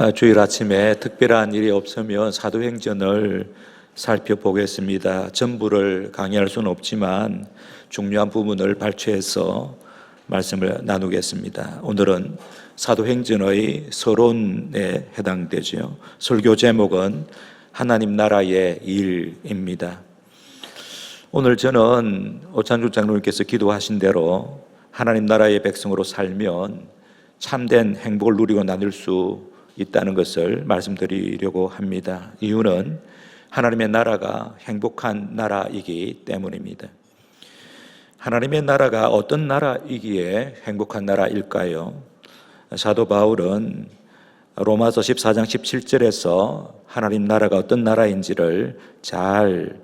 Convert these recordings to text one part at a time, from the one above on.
주일 아침에 특별한 일이 없으면 사도행전을 살펴보겠습니다. 전부를 강의할 수는 없지만 중요한 부분을 발췌해서 말씀을 나누겠습니다. 오늘은 사도행전의 서론에 해당되죠. 설교 제목은 하나님 나라의 일입니다. 오늘 저는 오찬주 장로님께서 기도하신 대로 하나님 나라의 백성으로 살면 참된 행복을 누리고 나눌 수 있다는 것을 말씀드리려고 합니다. 이유는 하나님의 나라가 행복한 나라이기 때문입니다. 하나님의 나라가 어떤 나라이기에 행복한 나라일까요? 사도 바울은 로마서 14장 17절에서 하나님 나라가 어떤 나라인지를 잘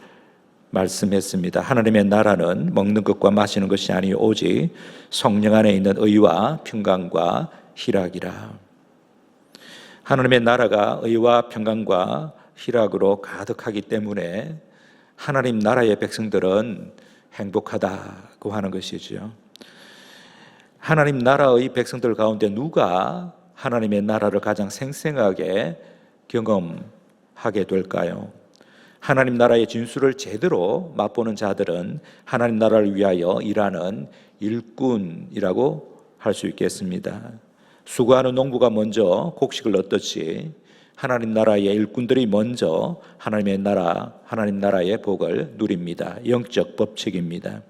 말씀했습니다. 하나님의 나라는 먹는 것과 마시는 것이 아니 오직 성령 안에 있는 의와 평강과 희락이라. 하나님의 나라가 의와 평강과 희락으로 가득하기 때문에 하나님 나라의 백성들은 행복하다고 하는 것이죠. 하나님 나라의 백성들 가운데 누가 하나님의 나라를 가장 생생하게 경험하게 될까요? 하나님 나라의 진수를 제대로 맛보는 자들은 하나님 나라를 위하여 일하는 일꾼이라고 할 수 있겠습니다. 수고하는 농부가 먼저 곡식을 얻듯이 하나님 나라의 일꾼들이 먼저 하나님 나라의 복을 누립니다. 영적 법칙입니다.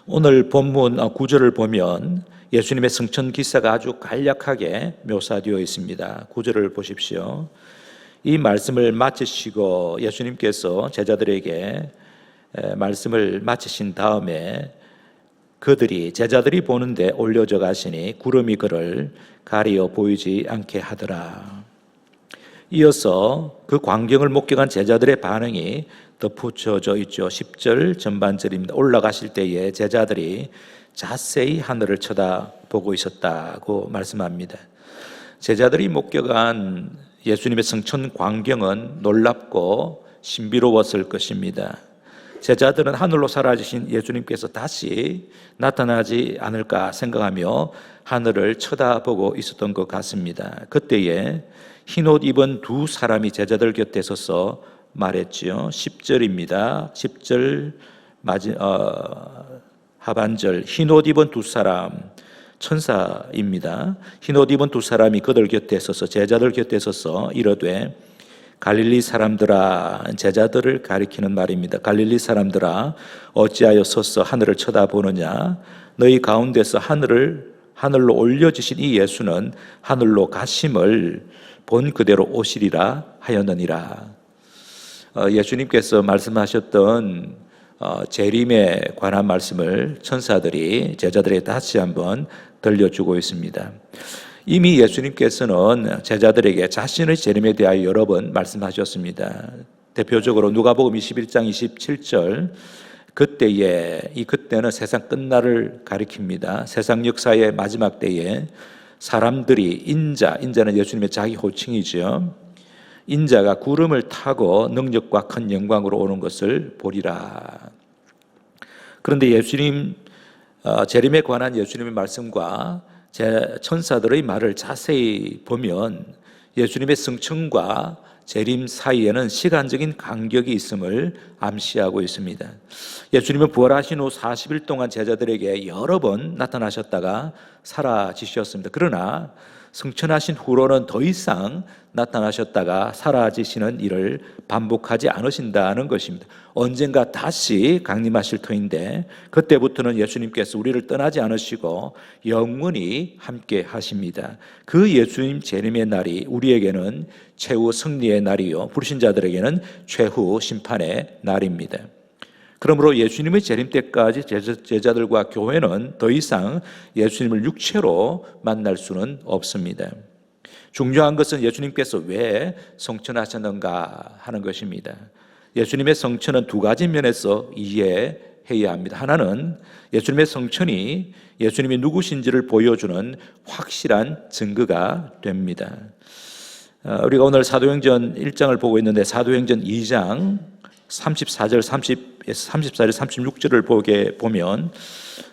오늘 본문 9절을 보면 예수님의 승천 기사가 아주 간략하게 묘사되어 있습니다. 9절을 보십시오. 이 말씀을 마치시고 예수님께서 제자들에게 말씀을 마치신 다음에 제자들이 보는데 올려져 가시니 구름이 그를 가리어 보이지 않게 하더라. 이어서 그 광경을 목격한 제자들의 반응이 덧붙여져 있죠. 10절 전반절입니다. 올라가실 때에 제자들이 자세히 하늘을 쳐다보고 있었다고 말씀합니다. 제자들이 목격한 예수님의 승천 광경은 놀랍고 신비로웠을 것입니다. 제자들은 하늘로 사라지신 예수님께서 다시 나타나지 않을까 생각하며 하늘을 쳐다보고 있었던 것 같습니다. 그때에 흰옷 입은 두 사람이 제자들 곁에 서서 말했지요. 10절입니다. 10절 하반절 흰옷 입은 두 사람 천사입니다. 흰옷 입은 두 사람이 그들 곁에 서서 제자들 곁에 서서 이르되 갈릴리 사람들아, 제자들을 가리키는 말입니다. 갈릴리 사람들아, 어찌하여 서서 하늘을 쳐다보느냐? 너희 가운데서 하늘로 올려지신 이 예수는 하늘로 가심을 본 그대로 오시리라 하였느니라. 예수님께서 말씀하셨던 재림에 관한 말씀을 천사들이 제자들에게 다시 한번 들려주고 있습니다. 이미 예수님께서는 제자들에게 자신의 재림에 대하여 여러 번 말씀하셨습니다. 대표적으로 누가복음 21장 27절 그때는 세상 끝날을 가리킵니다. 세상 역사의 마지막 때에 사람들이 인자는 예수님의 자기 호칭이죠. 인자가 구름을 타고 능력과 큰 영광으로 오는 것을 보리라. 그런데 예수님 재림에 관한 예수님의 말씀과 천사들의 말을 자세히 보면 예수님의 승천과 재림 사이에는 시간적인 간격이 있음을 암시하고 있습니다. 예수님은 부활하신 후 40일 동안 제자들에게 여러 번 나타나셨다가 사라지셨습니다. 그러나 승천하신 후로는 더 이상 나타나셨다가 사라지시는 일을 반복하지 않으신다는 것입니다. 언젠가 다시 강림하실 터인데 그때부터는 예수님께서 우리를 떠나지 않으시고 영원히 함께 하십니다. 그 예수님 재림의 날이 우리에게는 최후 승리의 날이요 불신자들에게는 최후 심판의 날입니다. 그러므로 예수님의 재림 때까지 제자들과 교회는 더 이상 예수님을 육체로 만날 수는 없습니다. 중요한 것은 예수님께서 왜 성천하셨는가 하는 것입니다. 예수님의 성천은 두 가지 면에서 이해해야 합니다. 하나는 예수님의 성천이 예수님이 누구신지를 보여주는 확실한 증거가 됩니다. 우리가 오늘 사도행전 1장을 보고 있는데 사도행전 2장 34절 36절을 보면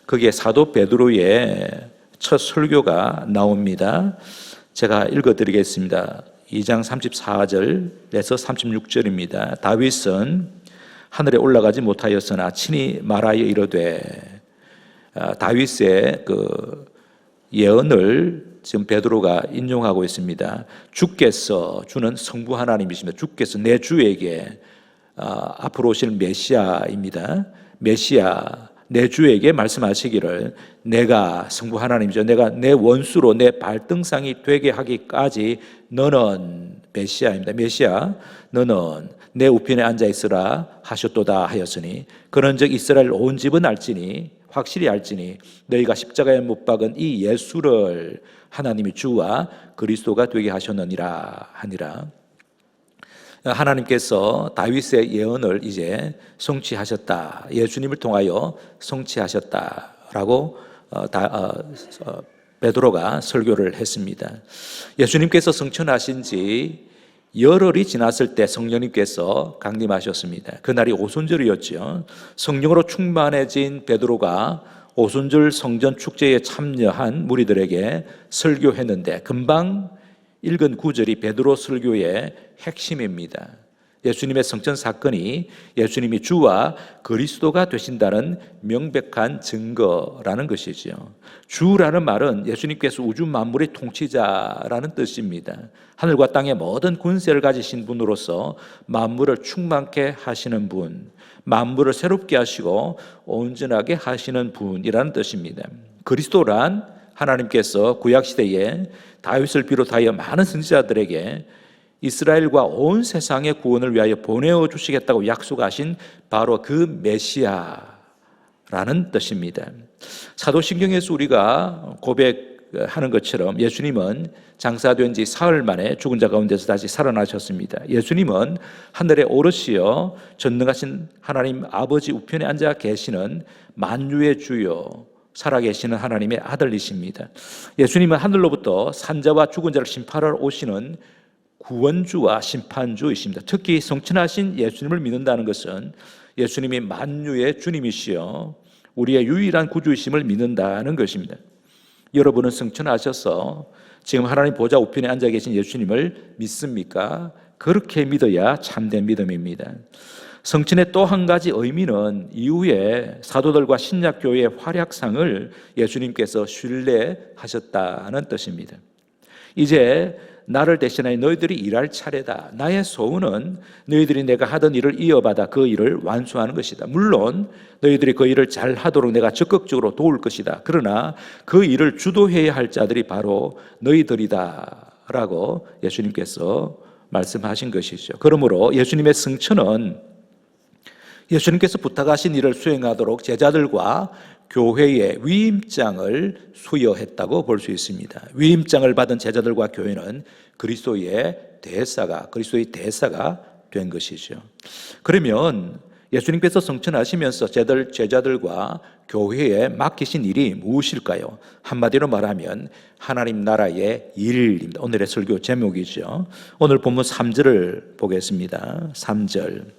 거기에 사도 베드로의 첫 설교가 나옵니다. 제가 읽어드리겠습니다. 2장 34절에서 36절입니다. 다윗은 하늘에 올라가지 못하였으나 친히 말하여 이르되, 다윗의 그 예언을 지금 베드로가 인용하고 있습니다. 주께서, 주는 성부 하나님이십니다. 주께서 내 주에게, 앞으로 오실 메시아입니다. 메시아 내 주에게 말씀하시기를, 내가 성부 하나님이죠, 내가 내 원수로 내 발등상이 되게 하기까지 너는, 메시아입니다, 메시아, 너는 내 우편에 앉아 있으라 하셨도다 하였으니, 그런즉 이스라엘 온 집은 알지니, 확실히 알지니 너희가 십자가에 못 박은 이 예수를 하나님이 주와 그리스도가 되게 하셨느니라 하니라. 하나님께서 다윗의 예언을 이제 성취하셨다, 예수님을 통하여 성취하셨다라고 베드로가 설교를 했습니다. 예수님께서 성천하신 지 열흘이 지났을 때 성령님께서 강림하셨습니다. 그날이 오순절이었죠. 성령으로 충만해진 베드로가 오순절 성전 축제에 참여한 무리들에게 설교했는데, 금방 읽은 구절이 베드로 설교의 핵심입니다. 예수님의 성천 사건이 예수님이 주와 그리스도가 되신다는 명백한 증거라는 것이죠. 주라는 말은 예수님께서 우주 만물의 통치자라는 뜻입니다. 하늘과 땅의 모든 군세를 가지신 분으로서 만물을 충만케 하시는 분, 만물을 새롭게 하시고 온전하게 하시는 분이라는 뜻입니다. 그리스도란 하나님께서 구약시대에 다윗을 비롯하여 많은 선지자들에게 이스라엘과 온 세상의 구원을 위하여 보내어 주시겠다고 약속하신 바로 그 메시아라는 뜻입니다. 사도신경에서 우리가 고백하는 것처럼 예수님은 장사된 지 사흘 만에 죽은 자 가운데서 다시 살아나셨습니다. 예수님은 하늘에 오르시어 전능하신 하나님 아버지 우편에 앉아 계시는 만유의 주요 살아계시는 하나님의 아들이십니다. 예수님은 하늘로부터 산자와 죽은 자를 심판하러 오시는 구원주와 심판주이십니다. 특히 성천하신 예수님을 믿는다는 것은 예수님이 만유의 주님이시여 우리의 유일한 구주이심을 믿는다는 것입니다. 여러분은 성천하셔서 지금 하나님 보좌 우편에 앉아 계신 예수님을 믿습니까? 그렇게 믿어야 참된 믿음입니다. 성천의 또 한 가지 의미는 이후에 사도들과 신약교회의 활약상을 예수님께서 신뢰하셨다는 뜻입니다. 이제 나를 대신하여 너희들이 일할 차례다. 나의 소원은 너희들이 내가 하던 일을 이어받아 그 일을 완수하는 것이다. 물론 너희들이 그 일을 잘 하도록 내가 적극적으로 도울 것이다. 그러나 그 일을 주도해야 할 자들이 바로 너희들이다 라고 예수님께서 말씀하신 것이죠. 그러므로 예수님의 성천은 예수님께서 부탁하신 일을 수행하도록 제자들과 교회의 위임장을 수여했다고 볼 수 있습니다. 위임장을 받은 제자들과 교회는 그리스도의 대사가 된 것이죠. 그러면 예수님께서 성천하시면서 제자들과 교회에 맡기신 일이 무엇일까요? 한마디로 말하면 하나님 나라의 일입니다. 오늘의 설교 제목이죠. 오늘 본문 3절을 보겠습니다. 3절.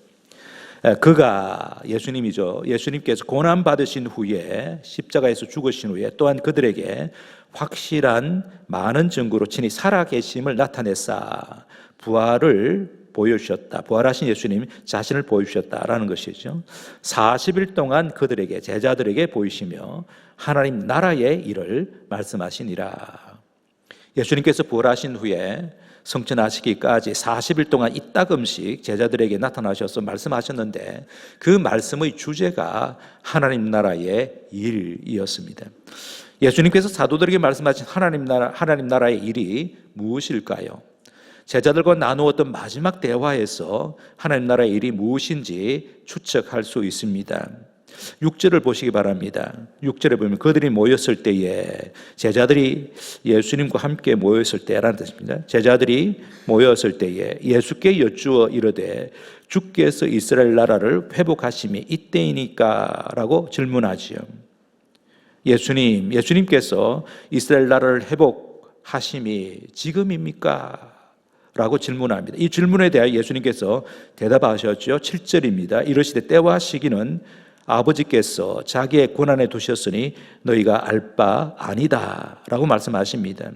그가, 예수님이죠. 예수님께서 고난받으신 후에 십자가에서 죽으신 후에 또한 그들에게 확실한 많은 증거로 친히 살아계심을 나타내사 부활을 보여주셨다. 부활하신 예수님 자신을 보여주셨다라는 것이죠. 40일 동안 그들에게, 제자들에게 보이시며 하나님 나라의 일을 말씀하시니라. 예수님께서 부활하신 후에 성천하시기까지 40일 동안 이따금씩 제자들에게 나타나셔서 말씀하셨는데, 그 말씀의 주제가 하나님 나라의 일이었습니다. 예수님께서 사도들에게 말씀하신 하나님 나라의 일이 무엇일까요? 제자들과 나누었던 마지막 대화에서 하나님 나라의 일이 무엇인지 추측할 수 있습니다. 6절을 보시기 바랍니다. 6절에 보면 그들이 모였을 때에, 제자들이 예수님과 함께 모였을 때라는 뜻입니다. 제자들이 모였을 때에 예수께 여쭈어 이르되 주께서 이스라엘 나라를 회복하심이 이때이니까 라고 질문하지요. 예수님께서 이스라엘 나라를 회복하심이 지금입니까? 라고 질문합니다. 이 질문에 대하여 예수님께서 대답하셨죠. 7절입니다. 이르시되 때와 시기는 아버지께서 자기의 권한에 두셨으니 너희가 알 바 아니다 라고 말씀하십니다.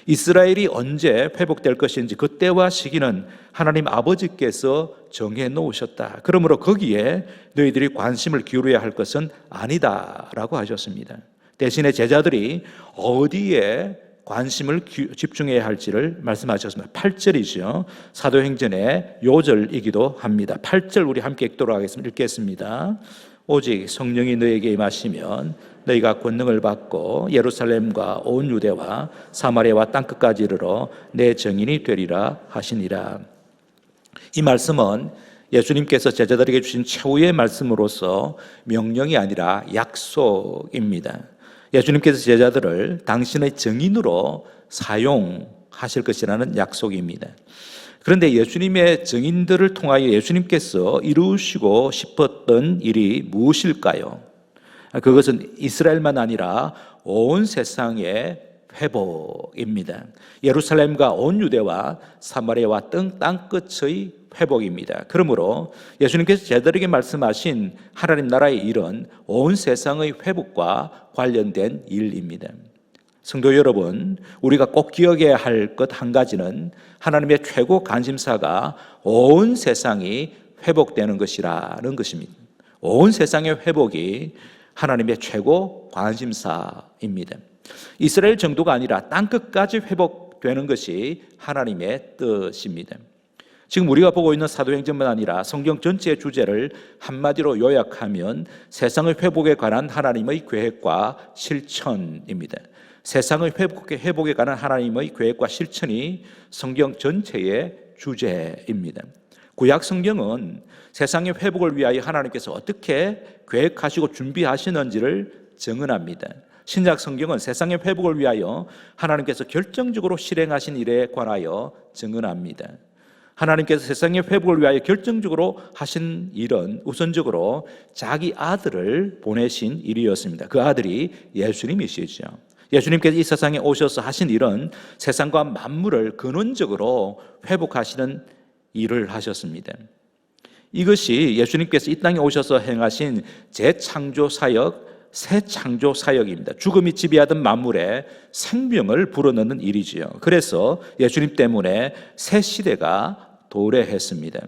이스라엘이 언제 회복될 것인지 그 때와 시기는 하나님 아버지께서 정해 놓으셨다. 그러므로 거기에 너희들이 관심을 기울여야 할 것은 아니다라고 하셨습니다. 대신에 제자들이 어디에 관심을 집중해야 할지를 말씀하셨습니다. 8절이죠. 사도행전의 요절이기도 합니다. 8절 우리 함께 읽도록 하겠습니다. 읽겠습니다. 오직 성령이 너에게 임하시면 너희가 권능을 받고 예루살렘과 온 유대와 사마리아와 땅끝까지 이르러 내 증인이 되리라 하시니라. 이 말씀은 예수님께서 제자들에게 주신 최후의 말씀으로서 명령이 아니라 약속입니다. 예수님께서 제자들을 당신의 증인으로 사용하실 것이라는 약속입니다. 그런데 예수님의 증인들을 통하여 예수님께서 이루시고 싶었던 일이 무엇일까요? 그것은 이스라엘만 아니라 온 세상의 회복입니다. 예루살렘과 온 유대와 사마리아와 땅끝의 회복입니다. 그러므로 예수님께서 제자들에게 말씀하신 하나님 나라의 일은 온 세상의 회복과 관련된 일입니다. 성도 여러분, 우리가 꼭 기억해야 할 것 한 가지는 하나님의 최고 관심사가 온 세상이 회복되는 것이라는 것입니다. 온 세상의 회복이 하나님의 최고 관심사입니다. 이스라엘 정도가 아니라 땅끝까지 회복되는 것이 하나님의 뜻입니다. 지금 우리가 보고 있는 사도행전만 아니라 성경 전체의 주제를 한마디로 요약하면 세상의 회복에 관한 하나님의 계획과 실천입니다. 세상의 회복에 관한 하나님의 계획과 실천이 성경 전체의 주제입니다. 구약 성경은 세상의 회복을 위하여 하나님께서 어떻게 계획하시고 준비하시는지를 증언합니다. 신약 성경은 세상의 회복을 위하여 하나님께서 결정적으로 실행하신 일에 관하여 증언합니다. 하나님께서 세상의 회복을 위하여 결정적으로 하신 일은 우선적으로 자기 아들을 보내신 일이었습니다. 그 아들이 예수님이시죠. 예수님께서 이 세상에 오셔서 하신 일은 세상과 만물을 근원적으로 회복하시는 일을 하셨습니다. 이것이 예수님께서 이 땅에 오셔서 행하신 재창조 사역, 새 창조 사역입니다. 죽음이 지배하던 만물에 생명을 불어넣는 일이지요. 그래서 예수님 때문에 새 시대가 도래했습니다.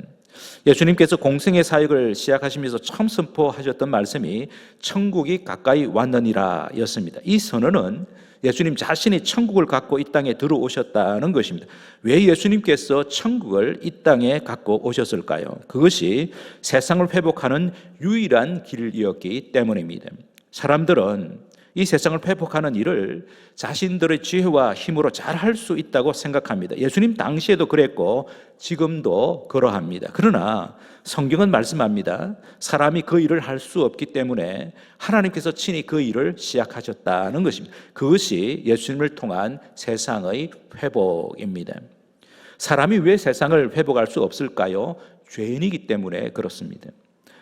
예수님께서 공생의 사역을 시작하시면서 처음 선포하셨던 말씀이 천국이 가까이 왔느니라 였습니다. 이 선언은 예수님 자신이 천국을 갖고 이 땅에 들어오셨다는 것입니다. 왜 예수님께서 천국을 이 땅에 갖고 오셨을까요? 그것이 세상을 회복하는 유일한 길이었기 때문입니다. 사람들은 이 세상을 회복하는 일을 자신들의 지혜와 힘으로 잘 할 수 있다고 생각합니다. 예수님 당시에도 그랬고 지금도 그러합니다. 그러나 성경은 말씀합니다. 사람이 그 일을 할 수 없기 때문에 하나님께서 친히 그 일을 시작하셨다는 것입니다. 그것이 예수님을 통한 세상의 회복입니다. 사람이 왜 세상을 회복할 수 없을까요? 죄인이기 때문에 그렇습니다.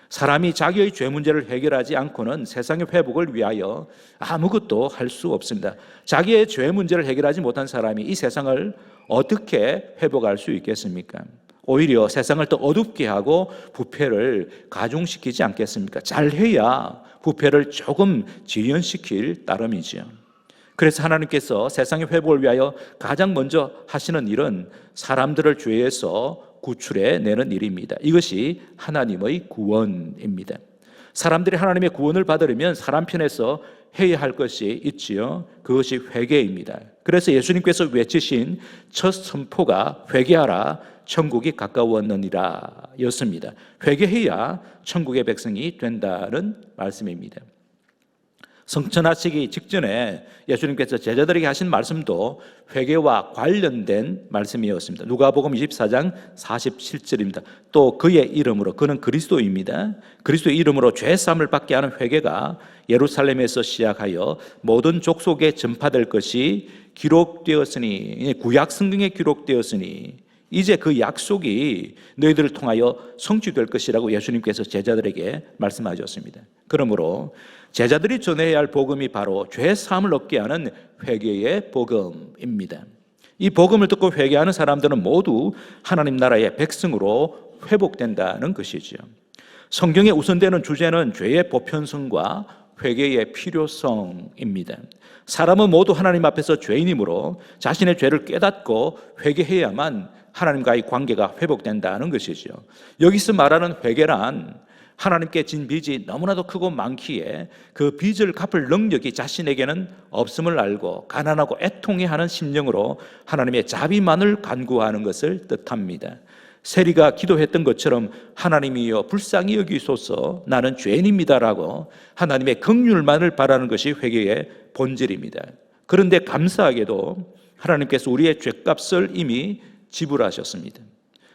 사람이 자기의 죄 문제를 해결하지 않고는 세상의 회복을 위하여 아무것도 할 수 없습니다. 자기의 죄 문제를 해결하지 못한 사람이 이 세상을 어떻게 회복할 수 있겠습니까? 오히려 세상을 더 어둡게 하고 부패를 가중시키지 않겠습니까? 잘해야 부패를 조금 지연시킬 따름이지요. 그래서 하나님께서 세상의 회복을 위하여 가장 먼저 하시는 일은 사람들을 죄에서 구출해 내는 일입니다. 이것이 하나님의 구원입니다. 사람들이 하나님의 구원을 받으려면 사람 편에서 해야 할 것이 있지요. 그것이 회개입니다. 그래서 예수님께서 외치신 첫 선포가 회개하라 천국이 가까웠느니라 였습니다. 회개해야 천국의 백성이 된다는 말씀입니다. 성천하시기 직전에 예수님께서 제자들에게 하신 말씀도 회개와 관련된 말씀이었습니다. 누가복음 24장 47절입니다. 또 그의 이름으로, 그는 그리스도입니다. 그리스도의 이름으로 죄사함을 받게 하는 회개가 예루살렘에서 시작하여 모든 족속에 전파될 것이 기록되었으니, 구약 성경에 기록되었으니 이제 그 약속이 너희들을 통하여 성취될 것이라고 예수님께서 제자들에게 말씀하셨습니다. 그러므로 제자들이 전해야 할 복음이 바로 죄 사함을 얻게 하는 회개의 복음입니다. 이 복음을 듣고 회개하는 사람들은 모두 하나님 나라의 백성으로 회복된다는 것이죠. 성경에 우선되는 주제는 죄의 보편성과 회개의 필요성입니다. 사람은 모두 하나님 앞에서 죄인이므로 자신의 죄를 깨닫고 회개해야만 하나님과의 관계가 회복된다는 것이죠. 여기서 말하는 회개란 하나님께 진 빚이 너무나도 크고 많기에 그 빚을 갚을 능력이 자신에게는 없음을 알고 가난하고 애통해하는 심령으로 하나님의 자비만을 간구하는 것을 뜻합니다. 세리가 기도했던 것처럼 하나님이여 불쌍히 여기소서 나는 죄인입니다라고 하나님의 긍휼만을 바라는 것이 회개의 본질입니다. 그런데 감사하게도 하나님께서 우리의 죄값을 이미 지불하셨습니다.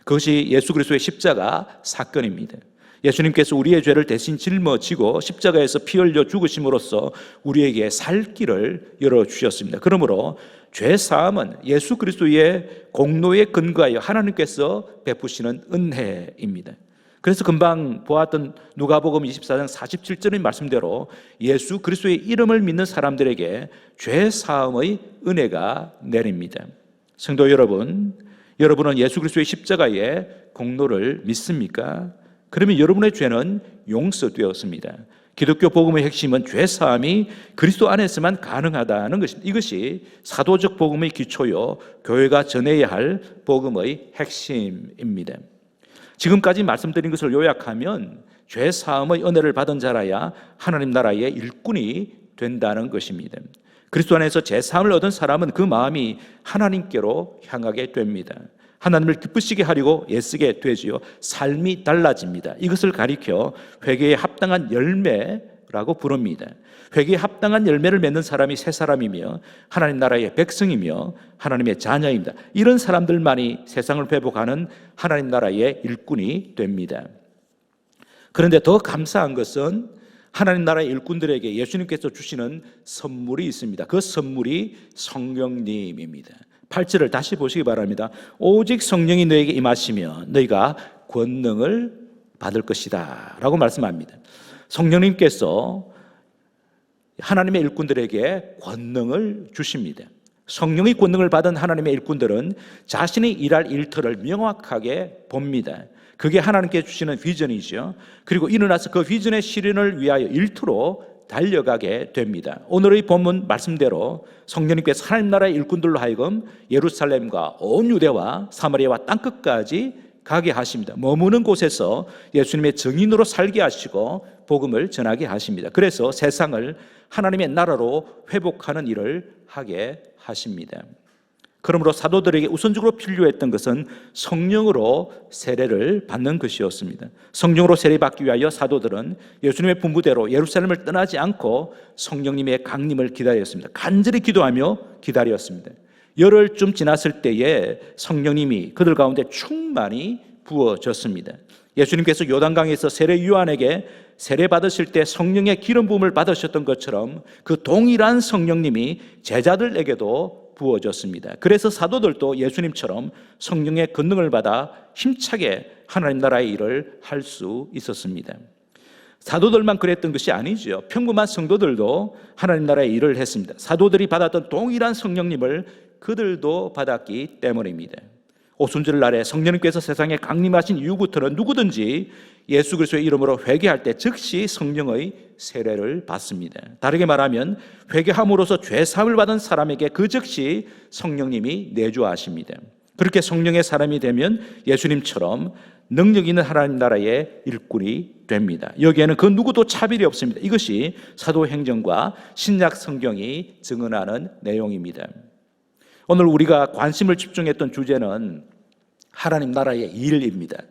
그것이 예수 그리스도의 십자가 사건입니다. 예수님께서 우리의 죄를 대신 짊어지고 십자가에서 피 흘려 죽으심으로써 우리에게 살 길을 열어주셨습니다. 그러므로 죄사함은 예수 그리스도의 공로에 근거하여 하나님께서 베푸시는 은혜입니다. 그래서 금방 보았던 누가복음 24장 47절의 말씀대로 예수 그리스도의 이름을 믿는 사람들에게 죄사함의 은혜가 내립니다. 성도 여러분, 여러분은 예수 그리스도의 십자가의 공로를 믿습니까? 그러면 여러분의 죄는 용서되었습니다. 기독교 복음의 핵심은 죄사함이 그리스도 안에서만 가능하다는 것입니다. 이것이 사도적 복음의 기초요 교회가 전해야 할 복음의 핵심입니다. 지금까지 말씀드린 것을 요약하면 죄사함의 은혜를 받은 자라야 하나님 나라의 일꾼이 된다는 것입니다. 그리스도 안에서 죄사함을 얻은 사람은 그 마음이 하나님께로 향하게 됩니다. 하나님을 기쁘시게 하려고 애쓰게 되지요. 삶이 달라집니다. 이것을 가리켜 회개에 합당한 열매라고 부릅니다. 회개에 합당한 열매를 맺는 사람이 새 사람이며 하나님 나라의 백성이며 하나님의 자녀입니다. 이런 사람들만이 세상을 회복하는 하나님 나라의 일꾼이 됩니다. 그런데 더 감사한 것은 하나님 나라의 일꾼들에게 예수님께서 주시는 선물이 있습니다. 그 선물이 성령님입니다. 8절을 다시 보시기 바랍니다. 오직 성령이 너에게 임하시면 너희가 권능을 받을 것이다 라고 말씀합니다. 성령님께서 하나님의 일꾼들에게 권능을 주십니다. 성령의 권능을 받은 하나님의 일꾼들은 자신이 일할 일터를 명확하게 봅니다. 그게 하나님께 주시는 비전이죠. 그리고 일어나서 그 비전의 실현을 위하여 일터로 달려가게 됩니다. 오늘의 본문 말씀대로 성령님께서 하나님 나라의 일꾼들로 하여금 예루살렘과 온 유대와 사마리아와 땅끝까지 가게 하십니다. 머무는 곳에서 예수님의 증인으로 살게 하시고 복음을 전하게 하십니다. 그래서 세상을 하나님의 나라로 회복하는 일을 하게 하십니다. 그러므로 사도들에게 우선적으로 필요했던 것은 성령으로 세례를 받는 것이었습니다. 성령으로 세례받기 위하여 사도들은 예수님의 분부대로 예루살렘을 떠나지 않고 성령님의 강림을 기다렸습니다. 간절히 기도하며 기다렸습니다. 열흘쯤 지났을 때에 성령님이 그들 가운데 충만히 부어졌습니다. 예수님께서 요단강에서 세례 요한에게 세례 받으실 때 성령의 기름 부음을 받으셨던 것처럼 그 동일한 성령님이 제자들에게도 부어졌습니다. 그래서 사도들도 예수님처럼 성령의 권능을 받아 힘차게 하나님 나라의 일을 할 수 있었습니다. 사도들만 그랬던 것이 아니죠. 평범한 성도들도 하나님 나라의 일을 했습니다. 사도들이 받았던 동일한 성령님을 그들도 받았기 때문입니다. 오순절 날에 성령님께서 세상에 강림하신 이후부터는 누구든지 예수 그리스도의 이름으로 회개할 때 즉시 성령의 세례를 받습니다. 다르게 말하면 회개함으로써 죄사함을 받은 사람에게 그 즉시 성령님이 내주하십니다. 그렇게 성령의 사람이 되면 예수님처럼 능력 있는 하나님 나라의 일꾼이 됩니다. 여기에는 그 누구도 차별이 없습니다. 이것이 사도행전과 신약 성경이 증언하는 내용입니다. 오늘 우리가 관심을 집중했던 주제는 하나님 나라의 일입니다.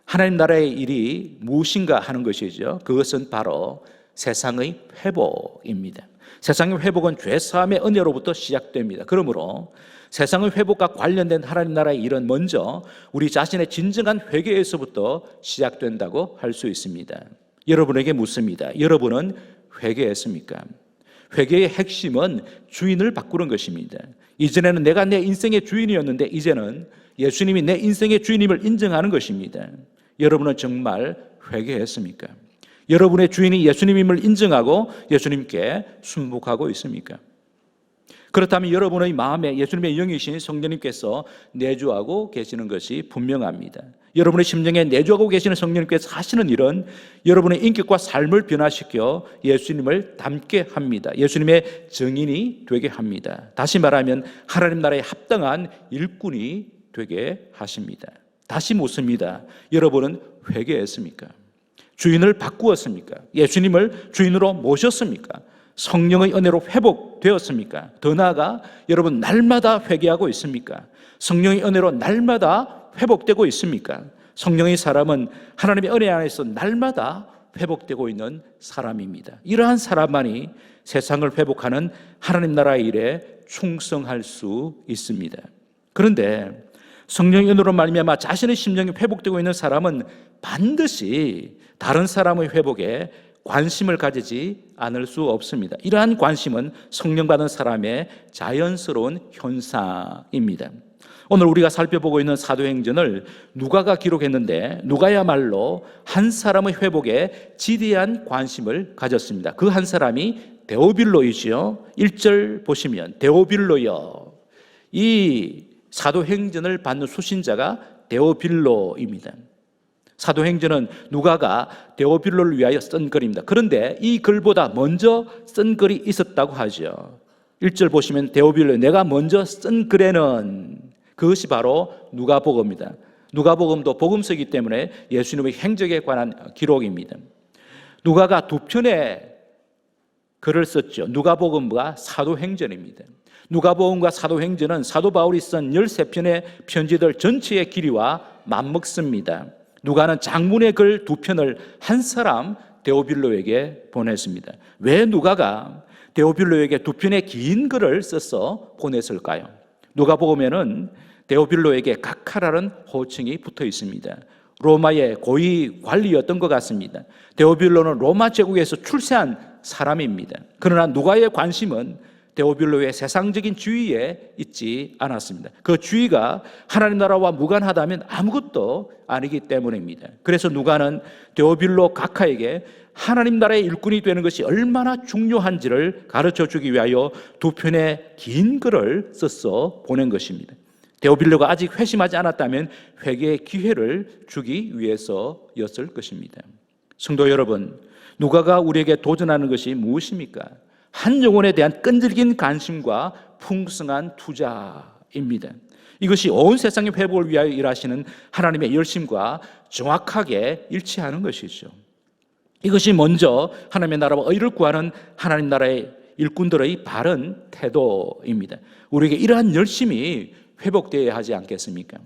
하나님 나라의 일이 무엇인가 하는 것이죠. 그것은 바로 세상의 회복입니다. 세상의 회복은 죄사함의 은혜로부터 시작됩니다. 그러므로 세상의 회복과 관련된 하나님 나라의 일은 먼저 우리 자신의 진정한 회개에서부터 시작된다고 할 수 있습니다. 여러분에게 묻습니다. 여러분은 회개했습니까? 회개의 핵심은 주인을 바꾸는 것입니다. 이전에는 내가 내 인생의 주인이었는데 이제는 예수님이 내 인생의 주인임을 인정하는 것입니다. 여러분은 정말 회개했습니까? 여러분의 주인이 예수님임을 인정하고 예수님께 순복하고 있습니까? 그렇다면 여러분의 마음에 예수님의 영이신 성령님께서 내주하고 계시는 것이 분명합니다. 여러분의 심령에 내주하고 계시는 성령님께서 하시는 일은 여러분의 인격과 삶을 변화시켜 예수님을 닮게 합니다. 예수님의 증인이 되게 합니다. 다시 말하면 하나님 나라에 합당한 일꾼이 되게 하십니다. 다시 묻습니다. 여러분은 회개했습니까? 주인을 바꾸었습니까? 예수님을 주인으로 모셨습니까? 성령의 은혜로 회복되었습니까? 더 나아가 여러분 날마다 회개하고 있습니까? 성령의 은혜로 날마다 회복되고 있습니까? 성령의 사람은 하나님의 은혜 안에서 날마다 회복되고 있는 사람입니다. 이러한 사람만이 세상을 회복하는 하나님 나라의 일에 충성할 수 있습니다. 그런데 성령의 은혜로 말미암아 자신의 심령이 회복되고 있는 사람은 반드시 다른 사람의 회복에 관심을 가지지 않을 수 없습니다. 이러한 관심은 성령 받은 사람의 자연스러운 현상입니다. 오늘 우리가 살펴보고 있는 사도행전을 누가가 기록했는데 누가야말로 한 사람의 회복에 지대한 관심을 가졌습니다. 그 한 사람이 데오빌로이지요. 1절 보시면 데오빌로여, 이 사도행전을 받는 수신자가 데오빌로입니다. 사도행전은 누가가 데오빌로를 위하여 쓴 글입니다. 그런데 이 글보다 먼저 쓴 글이 있었다고 하죠. 1절 보시면 데오빌로, 내가 먼저 쓴 글에는, 그것이 바로 누가복음입니다. 누가복음도 복음서이기 때문에 예수님의 행적에 관한 기록입니다. 누가가 두 편의 글을 썼죠. 누가복음과 사도행전입니다. 누가복음과 사도행전은 사도 바울이 쓴 13편의 편지들 전체의 길이와 맞먹습니다. 누가는 장문의 글 두 편을 한 사람 데오빌로에게 보냈습니다. 왜 누가가 데오빌로에게 두 편의 긴 글을 써서 보냈을까요? 누가복음에는 데오빌로에게 각하라는 호칭이 붙어 있습니다. 로마의 고위 관리였던 것 같습니다. 데오빌로는 로마 제국에서 출세한 사람입니다. 그러나 누가의 관심은 데오빌로의 세상적인 지위에 있지 않았습니다. 그 지위가 하나님 나라와 무관하다면 아무것도 아니기 때문입니다. 그래서 누가는 데오빌로 각하에게 하나님 나라의 일꾼이 되는 것이 얼마나 중요한지를 가르쳐 주기 위하여 두 편의 긴 글을 써서 보낸 것입니다. 데오빌로가 아직 회심하지 않았다면 회개의 기회를 주기 위해서였을 것입니다. 성도 여러분, 누가가 우리에게 도전하는 것이 무엇입니까? 한 영혼에 대한 끈질긴 관심과 풍성한 투자입니다. 이것이 온 세상의 회복을 위하여 일하시는 하나님의 열심과 정확하게 일치하는 것이죠. 이것이 먼저 하나님의 나라와 의를 구하는 하나님 나라의 일꾼들의 바른 태도입니다. 우리에게 이러한 열심이 회복되어야 하지 않겠습니까?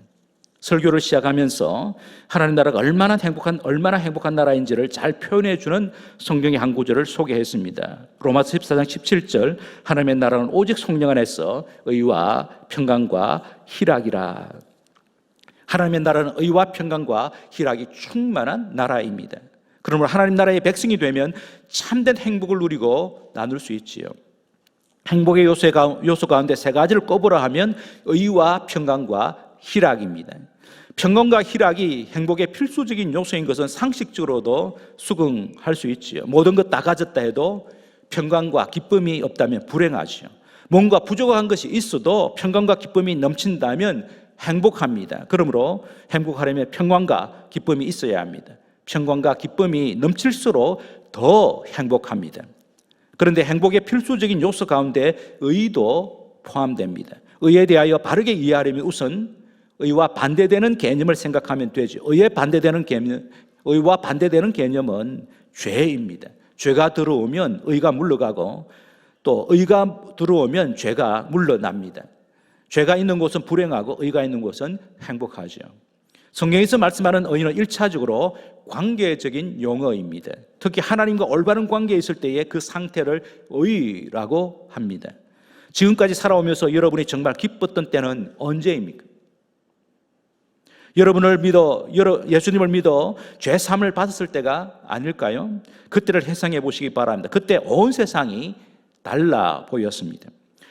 설교를 시작하면서 하나님 나라가 얼마나 행복한 나라인지를 잘 표현해 주는 성경의 한 구절을 소개했습니다. 로마서 14장 17절, 하나님의 나라는 오직 성령 안에서 의와 평강과 희락이라. 하나님의 나라는 의와 평강과 희락이 충만한 나라입니다. 그러므로 하나님 나라의 백성이 되면 참된 행복을 누리고 나눌 수 있지요. 행복의 요소 가운데 세 가지를 꼽으라 하면 의와 평강과 희락입니다. 평강과 희락이 행복의 필수적인 요소인 것은 상식적으로도 수긍할 수 있지요. 모든 것 다 가졌다 해도 평강과 기쁨이 없다면 불행하지요. 뭔가 부족한 것이 있어도 평강과 기쁨이 넘친다면 행복합니다. 그러므로 행복하려면 평강과 기쁨이 있어야 합니다. 평강과 기쁨이 넘칠수록 더 행복합니다. 그런데 행복의 필수적인 요소 가운데 의도 포함됩니다. 의에 대하여 바르게 이해하려면 우선 의와 반대되는 개념을 생각하면 되죠. 의와 반대되는 개념은 죄입니다. 죄가 들어오면 의가 물러가고 또 의가 들어오면 죄가 물러납니다. 죄가 있는 곳은 불행하고 의가 있는 곳은 행복하죠. 성경에서 말씀하는 의는 1차적으로 관계적인 용어입니다. 특히 하나님과 올바른 관계에 있을 때의 그 상태를 의라고 합니다. 지금까지 살아오면서 여러분이 정말 기뻤던 때는 언제입니까? 예수님을 믿어 죄 사함을 받았을 때가 아닐까요? 그때를 회상해 보시기 바랍니다. 그때 온 세상이 달라 보였습니다.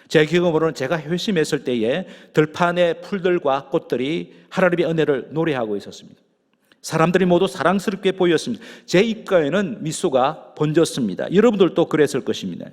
제 경험으로는 제가 회심했을 때에 들판의 풀들과 꽃들이 하나님의 은혜를 노래하고 있었습니다. 사람들이 모두 사랑스럽게 보였습니다. 제 입가에는 미소가 번졌습니다. 여러분들도 그랬을 것입니다.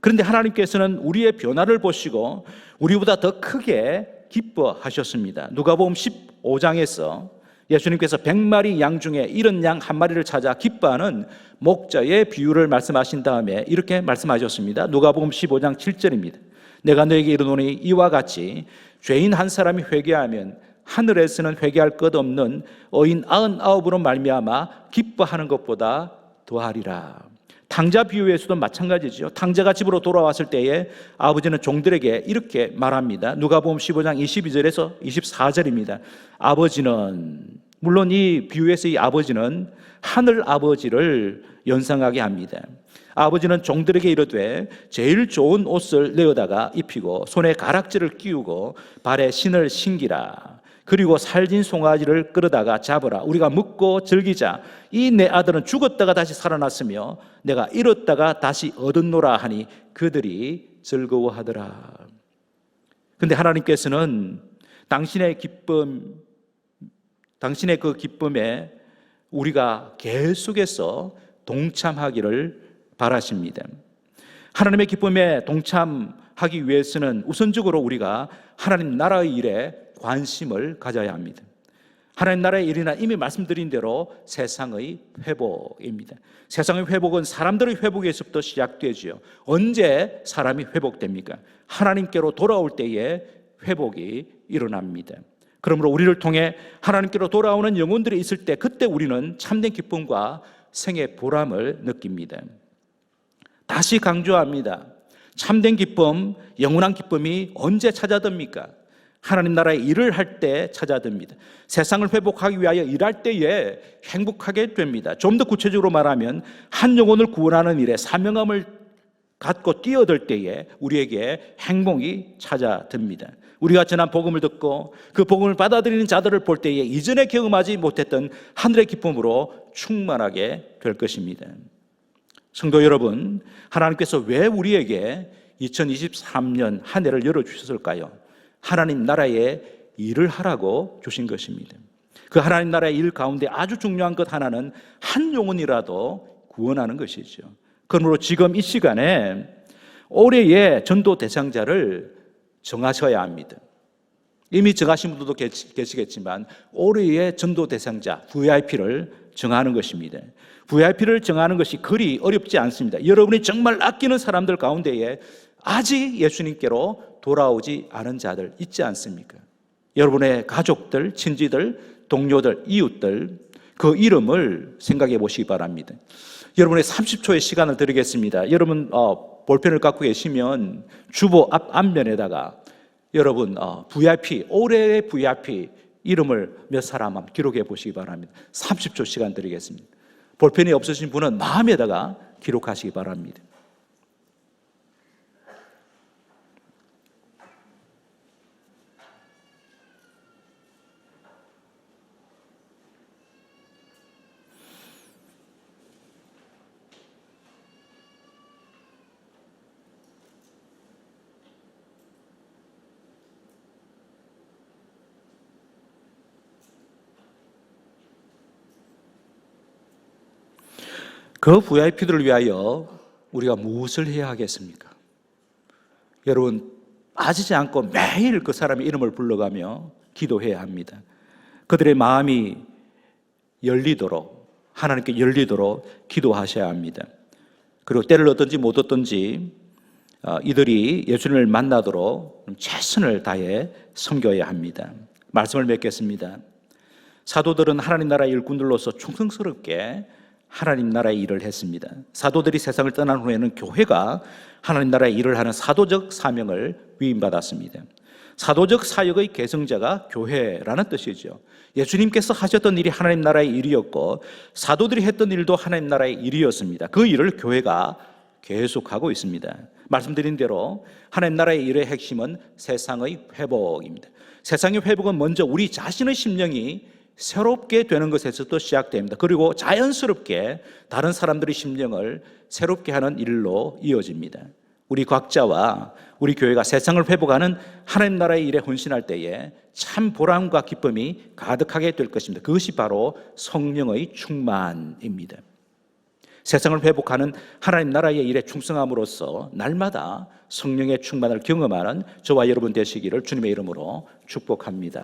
그런데 하나님께서는 우리의 변화를 보시고 우리보다 더 크게 기뻐하셨습니다. 누가복음 15장에서 예수님께서 100마리 양 중에 이른 양 한 마리를 찾아 기뻐하는 목자의 비유를 말씀하신 다음에 이렇게 말씀하셨습니다. 누가복음 15장 7절입니다. 내가 너에게 이르노니 이와 같이 죄인 한 사람이 회개하면 하늘에서는 회개할 것 없는 어인 99으로 말미암아 기뻐하는 것보다 더하리라. 탕자 비유에서도 마찬가지죠. 탕자가 집으로 돌아왔을 때에 아버지는 종들에게 이렇게 말합니다. 누가복음 15장 22절에서 24절입니다. 아버지는, 물론 이 비유에서 이 아버지는 하늘 아버지를 연상하게 합니다. 아버지는 종들에게 이르되 제일 좋은 옷을 내어다가 입히고 손에 가락지를 끼우고 발에 신을 신기라. 그리고 살진 송아지를 끌어다가 잡으라. 우리가 먹고 즐기자. 이 내 아들은 죽었다가 다시 살아났으며 내가 잃었다가 다시 얻었노라 하니 그들이 즐거워하더라. 그런데 하나님께서는 당신의 그 기쁨에 우리가 계속해서 동참하기를 바라십니다. 하나님의 기쁨에 동참하기 위해서는 우선적으로 우리가 하나님 나라의 일에 관심을 가져야 합니다. 하나님 나라의 일이나 이미 말씀드린 대로 세상의 회복입니다. 세상의 회복은 사람들의 회복에서부터 시작되죠. 언제 사람이 회복됩니까? 하나님께로 돌아올 때에 회복이 일어납니다. 그러므로 우리를 통해 하나님께로 돌아오는 영혼들이 있을 때 그때 우리는 참된 기쁨과 생의 보람을 느낍니다. 다시 강조합니다. 참된 기쁨, 영원한 기쁨이 언제 찾아듭니까? 하나님 나라의 일을 할 때 찾아듭니다. 세상을 회복하기 위하여 일할 때에 행복하게 됩니다. 좀 더 구체적으로 말하면 한 영혼을 구원하는 일에 사명감을 갖고 뛰어들 때에 우리에게 행복이 찾아듭니다. 우리가 전한 복음을 듣고 그 복음을 받아들이는 자들을 볼 때에 이전에 경험하지 못했던 하늘의 기쁨으로 충만하게 될 것입니다. 성도 여러분, 하나님께서 왜 우리에게 2023년 한 해를 열어주셨을까요? 하나님 나라의 일을 하라고 주신 것입니다. 그 하나님 나라의 일 가운데 아주 중요한 것 하나는 한 영혼이라도 구원하는 것이죠. 그러므로 지금 이 시간에 올해의 전도 대상자를 정하셔야 합니다. 이미 정하신 분들도 계시겠지만 올해의 전도 대상자 VIP를 정하는 것입니다. VIP를 정하는 것이 그리 어렵지 않습니다. 여러분이 정말 아끼는 사람들 가운데에 아직 예수님께로 돌아오지 않은 자들 있지 않습니까? 여러분의 가족들, 친지들, 동료들, 이웃들 그 이름을 생각해 보시기 바랍니다. 여러분의 30초의 시간을 드리겠습니다. 여러분 볼펜을 갖고 계시면 주보 앞면에다가 여러분 VIP, 올해의 VIP 이름을 몇 사람 한번 기록해 보시기 바랍니다. 30초 시간 드리겠습니다. 볼펜이 없으신 분은 마음에다가 기록하시기 바랍니다. 그 VIP들을 위하여 우리가 무엇을 해야 하겠습니까? 여러분, 빠지지 않고 매일 그 사람의 이름을 불러가며 기도해야 합니다. 그들의 마음이 열리도록, 하나님께 열리도록 기도하셔야 합니다. 그리고 때를 얻든지 못 얻든지 이들이 예수님을 만나도록 최선을 다해 섬겨야 합니다. 말씀을 맺겠습니다. 사도들은 하나님 나라의 일꾼들로서 충성스럽게 하나님 나라의 일을 했습니다. 사도들이 세상을 떠난 후에는 교회가 하나님 나라의 일을 하는 사도적 사명을 위임받았습니다. 사도적 사역의 계승자가 교회라는 뜻이죠. 예수님께서 하셨던 일이 하나님 나라의 일이었고 사도들이 했던 일도 하나님 나라의 일이었습니다. 그 일을 교회가 계속하고 있습니다. 말씀드린 대로 하나님 나라의 일의 핵심은 세상의 회복입니다. 세상의 회복은 먼저 우리 자신의 심령이 새롭게 되는 것에서도 시작됩니다. 그리고 자연스럽게 다른 사람들의 심령을 새롭게 하는 일로 이어집니다. 우리 각자와 우리 교회가 세상을 회복하는 하나님 나라의 일에 헌신할 때에 참 보람과 기쁨이 가득하게 될 것입니다. 그것이 바로 성령의 충만입니다. 세상을 회복하는 하나님 나라의 일에 충성함으로써 날마다 성령의 충만을 경험하는 저와 여러분 되시기를 주님의 이름으로 축복합니다.